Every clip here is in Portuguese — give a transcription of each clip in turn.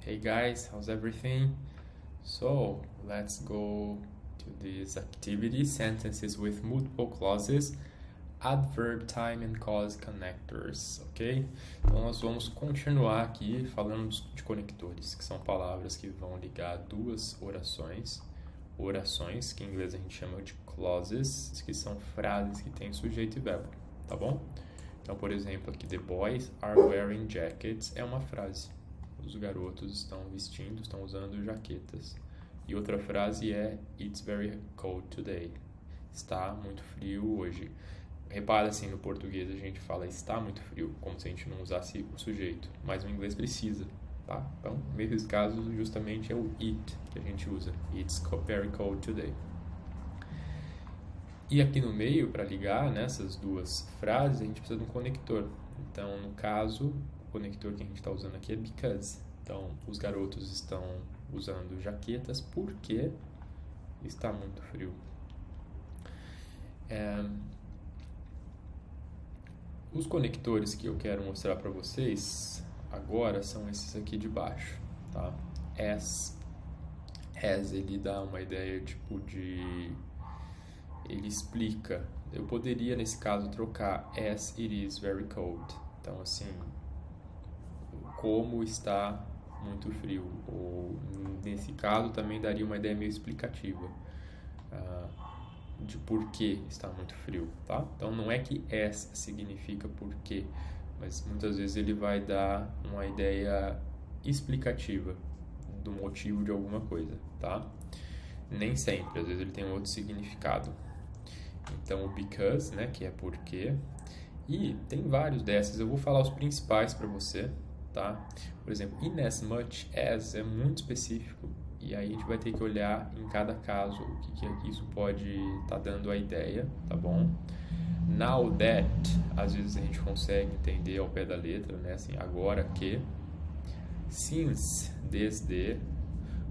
Hey guys, how's everything? So, let's go to this activity, sentences with multiple clauses, adverb, time and cause connectors, ok? Então nós vamos continuar aqui falando de conectores, que são palavras que vão ligar duas orações, que em inglês a gente chama de clauses, que são frases que têm sujeito e verbo, tá bom? Então, por exemplo, aqui, the boys are wearing jackets é uma frase. Os garotos estão usando jaquetas. E outra frase é It's very cold today. Está muito frio hoje. Repara assim, no português a gente fala está muito frio, como se a gente não usasse o sujeito. Mas no inglês precisa, tá? Então, nesses casos, justamente é o it que a gente usa. It's very cold today. E aqui no meio, para ligar nessas duas frases, a gente precisa de um conector. Então, no caso, o conector que a gente está usando aqui é because. Então, os garotos estão usando jaquetas porque está muito frio. Os conectores que eu quero mostrar para vocês agora são esses aqui de baixo, tá? As, ele dá uma ideia tipo de... Ele explica. Eu poderia, nesse caso, trocar as it is very cold. Então, assim, como está muito frio. Ou, nesse caso, também daria uma ideia meio explicativa de por que está muito frio, tá? Então, não é que as significa por quê, mas muitas vezes ele vai dar uma ideia explicativa do motivo de alguma coisa, tá? Nem sempre, às vezes ele tem outro significado. Então, o because, né, que é porque. E tem vários desses, eu vou falar os principais para você, tá? Por exemplo, in as much as é muito específico, e aí a gente vai ter que olhar em cada caso o que isso pode estar dando a ideia, tá bom? Now that, às vezes a gente consegue entender ao pé da letra, né? Assim, agora que. Since, desde.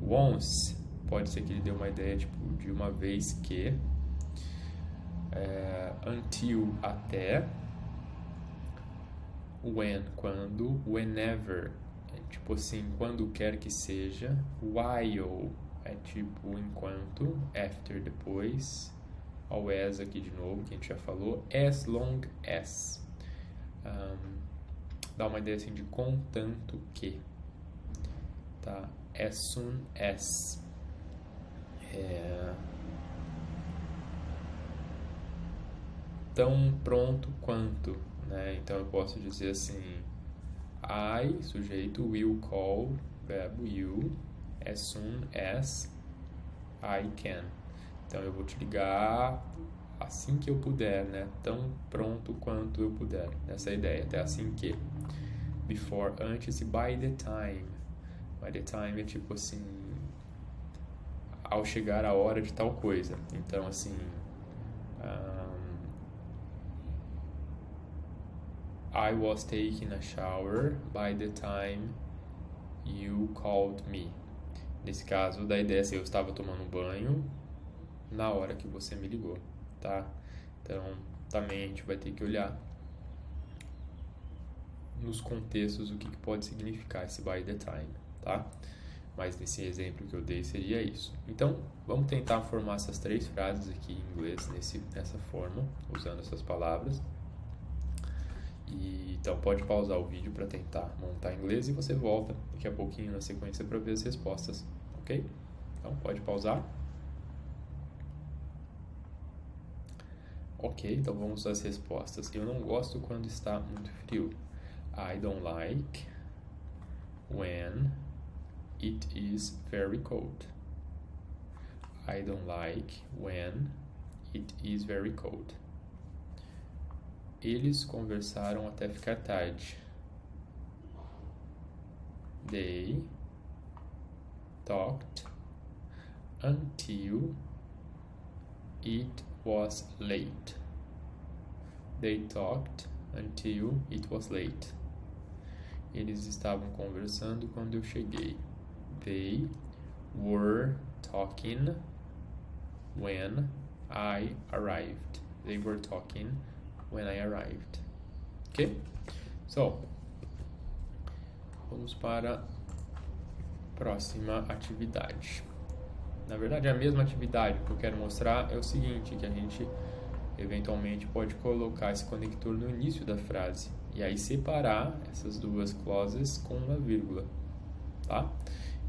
Once, pode ser que ele dê uma ideia tipo, de uma vez que. Until, até. When, quando. Whenever, tipo assim, quando quer que seja. While, é tipo enquanto. After, depois. Ao as aqui de novo, que a gente já falou. As long as. Dá uma ideia assim de contanto que. Tá? As soon as. Tão pronto quanto, né? Então eu posso dizer assim: I, sujeito, will call, verbo you, as soon as I can. Então eu vou te ligar assim que eu puder, né? Tão pronto quanto eu puder. Essa é a ideia, até assim que. Before, antes, e by the time. By the time é tipo assim, ao chegar a hora de tal coisa. Então assim, I was taking a shower by the time you called me. Nesse caso, da ideia assim, eu estava tomando banho na hora que você me ligou, tá? Então, também a gente vai ter que olhar nos contextos o que pode significar esse by the time, tá? Mas nesse exemplo que eu dei seria isso. Então, vamos tentar formar essas três frases aqui em inglês nessa forma, usando essas palavras. Então pode pausar o vídeo para tentar montar em inglês e você volta daqui a pouquinho na sequência para ver as respostas, ok? Então pode pausar. Ok, então vamos às respostas. Eu não gosto quando está muito frio. I don't like when it is very cold. I don't like when it is very cold. Eles conversaram até ficar tarde. They talked until it was late. They talked until it was late. Eles estavam conversando quando eu cheguei. They were talking when I arrived. They were talking when I arrived. Ok? So, vamos para Próxima atividade. Na verdade, é a mesma atividade. O que eu quero mostrar é o seguinte, que a gente eventualmente pode colocar esse conector no início da frase e aí separar essas duas clauses com uma vírgula, tá?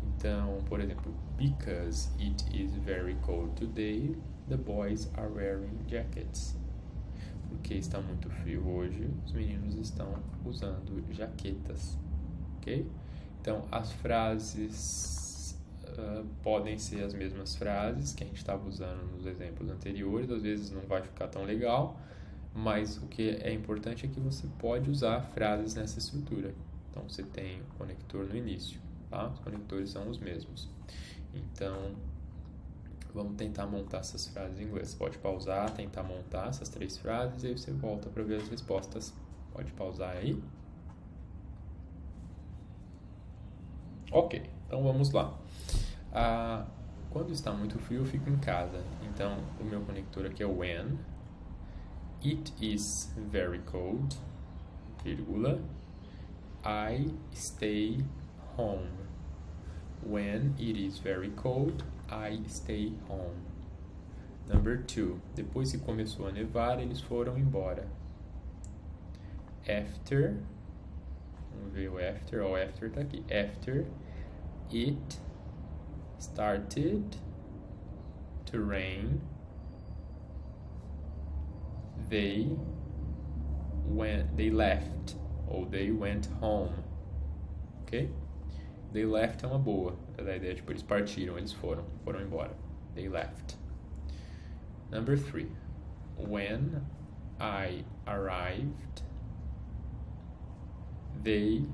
Então, por exemplo, because it is very cold today, the boys are wearing jackets. Porque está muito frio hoje, os meninos estão usando jaquetas, ok? Então, as frases podem ser as mesmas frases que a gente estava usando nos exemplos anteriores, às vezes não vai ficar tão legal, mas o que é importante é que você pode usar frases nessa estrutura. Então, você tem o conector no início, tá? Os conectores são os mesmos. Então, vamos tentar montar essas frases em inglês. Você pode pausar, tentar montar essas 3 frases e aí você volta para ver as respostas. Pode pausar aí. Ok, então vamos lá. Quando está muito frio, eu fico em casa. Então, o meu conector aqui é when. It is very cold, vírgula. I stay home. When it is very cold, I stay home. Number 2. Depois que começou a nevar, eles foram embora. After. Vamos ver o after. O after tá aqui. After it started to rain, they left, ou they went home, ok? They left é uma boa, é da ideia, tipo, eles partiram, eles foram embora, they left. Number 3, when I arrived, they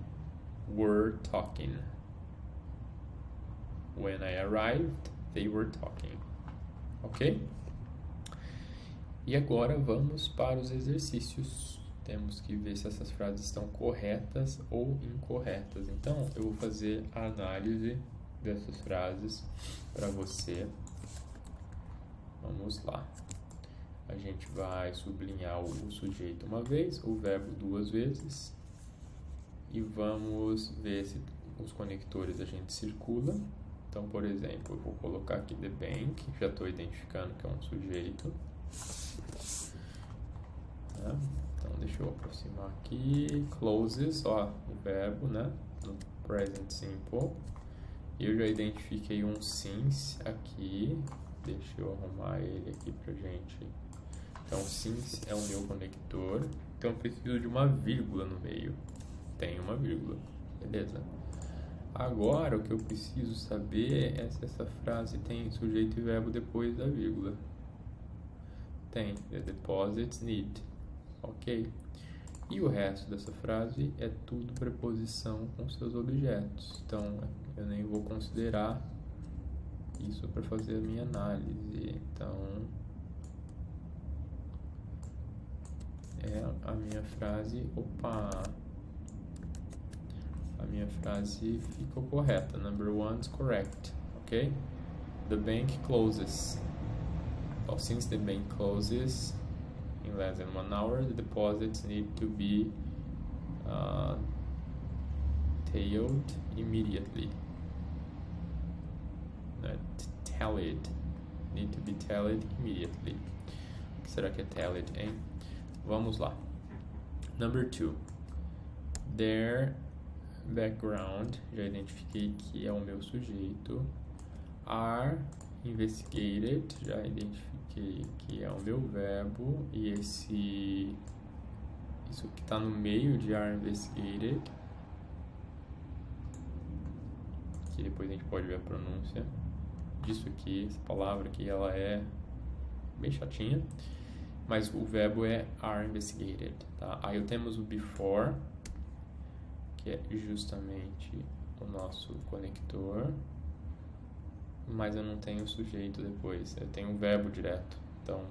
were talking. When I arrived, they were talking. Ok? E agora vamos para os exercícios. Temos que ver se essas frases estão corretas ou incorretas. Então, eu vou fazer a análise dessas frases para você. Vamos lá. A gente vai sublinhar o sujeito uma vez, o verbo 2 vezes. E vamos ver se os conectores a gente circula. Então, por exemplo, eu vou colocar aqui the bank, já estou identificando que é um sujeito. Então, deixa eu aproximar aqui. Closes, ó, o verbo, né? No present simple. Eu já identifiquei um since aqui. Deixa eu arrumar ele aqui pra gente. Então, since é o meu conector. Então, eu preciso de uma vírgula no meio. Tem uma vírgula, beleza? Agora, o que eu preciso saber é se essa frase tem sujeito e verbo depois da vírgula. Tem, the deposits need, ok? E o resto dessa frase é tudo preposição com seus objetos. Então, eu nem vou considerar isso para fazer a minha análise. Então, a minha frase, a minha frase ficou correta. Number 1 is correct, ok? The bank closes. Well, since the bank closes in less than 1 hour, the deposits need to be tailed immediately. Not tallied. Need to be tallied immediately. O que será que é tallied, hein? Vamos lá. Number 2. Their background, já identifiquei que é o meu sujeito. Are investigated, já identifiquei que é o meu verbo. E isso que está no meio de are investigated, que depois a gente pode ver a pronúncia disso aqui, essa palavra aqui, ela é bem chatinha, mas o verbo é are investigated, tá? Aí temos o before, que é justamente o nosso conector, mas eu não tenho sujeito depois, eu tenho um verbo direto, então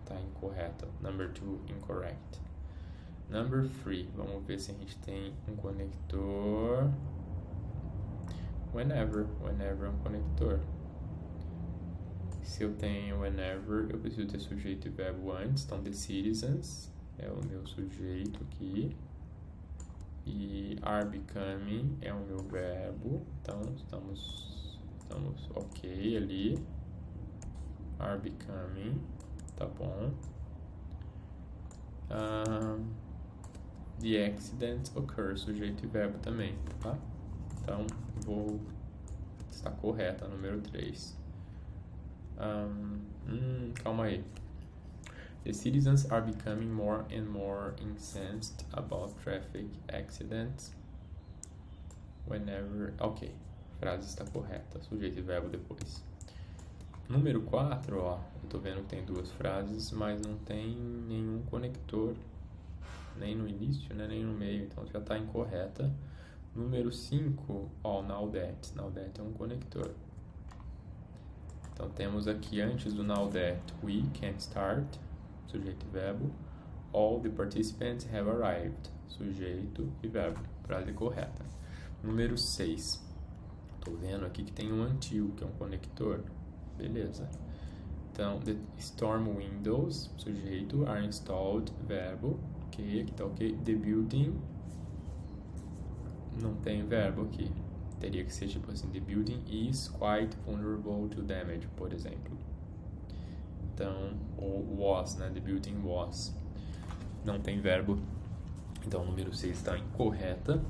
tá incorreta. Number 2, incorrect. Number 3, vamos ver se a gente tem um conector. Whenever é um conector. Se eu tenho whenever, eu preciso ter sujeito e verbo antes, então the citizens é o meu sujeito aqui. E are becoming é o meu verbo. Então, estamos ok ali. Are becoming, tá bom. The accident occurs, sujeito e verbo também, tá? Então, está correta, número 3. Calma aí. The citizens are becoming more and more incensed about traffic accidents whenever... Ok, frase está correta, sujeito e verbo depois. Número 4, ó, eu tô vendo que tem duas frases, mas não tem nenhum conector, nem no início, né, nem no meio, então já está incorreta. Número 5, ó, now that é um conector. Então temos aqui antes do now that, we can start, sujeito e verbo. All the participants have arrived, sujeito e verbo, frase correta. Número 6, tô vendo aqui que tem um until, que é um conector. Beleza. Então, the storm windows, sujeito, are installed, verbo. Ok, aqui tá ok. The building, não tem verbo aqui. Teria que ser tipo assim, the building is quite vulnerable to damage, por exemplo. Então, ou was, né? The building was. Não tem verbo. Então, o número 6 está incorreta.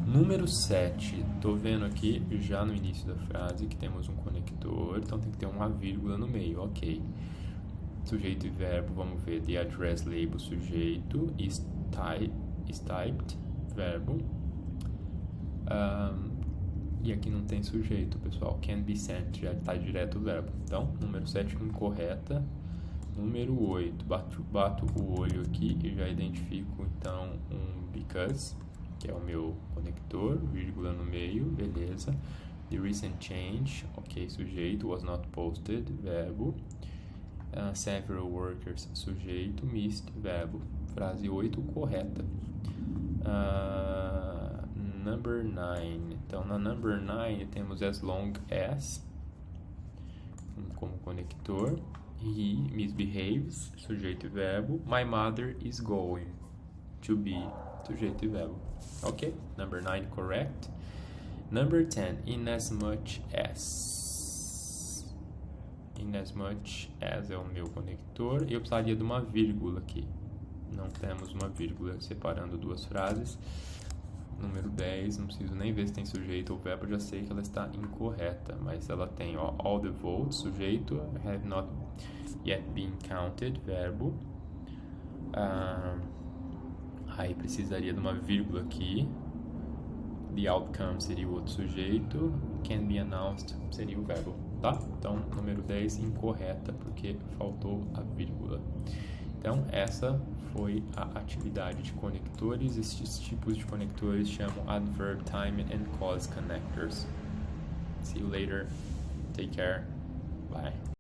Número 7, tô vendo aqui já no início da frase que temos um conector, então tem que ter uma vírgula no meio, ok. Sujeito e verbo, vamos ver, the address label, sujeito, is typed, verbo. E aqui não tem sujeito, pessoal, can be sent, já está direto o verbo. Então, número 7 incorreta. Número 8, bato o olho aqui e já identifico, então, um because, que é o meu conector, vírgula no meio, beleza. The recent change, ok, sujeito, was not posted, verbo. Several workers, sujeito, missed, verbo. Frase 8, correta. Number 9, então na number 9 temos as long as, como conector. He misbehaves, sujeito e verbo. My mother is going to be, sujeito e verbo. Ok, number 9 correct. Number 10, inasmuch as. Inasmuch as é o meu conector. E eu precisaria de uma vírgula aqui. Não temos uma vírgula separando duas frases. Número 10, não preciso nem ver se tem sujeito ou verbo, já sei que ela está incorreta. Mas ela tem, ó, all the votes, sujeito, have not yet been counted, verbo. Aí precisaria de uma vírgula aqui. The outcome seria o outro sujeito. Can be announced seria o verbo, tá? Então, número 10, incorreta, porque faltou a vírgula. Então, essa foi a atividade de conectores. Estes tipos de conectores chamam adverb, time, and cause connectors. See you later. Take care. Bye.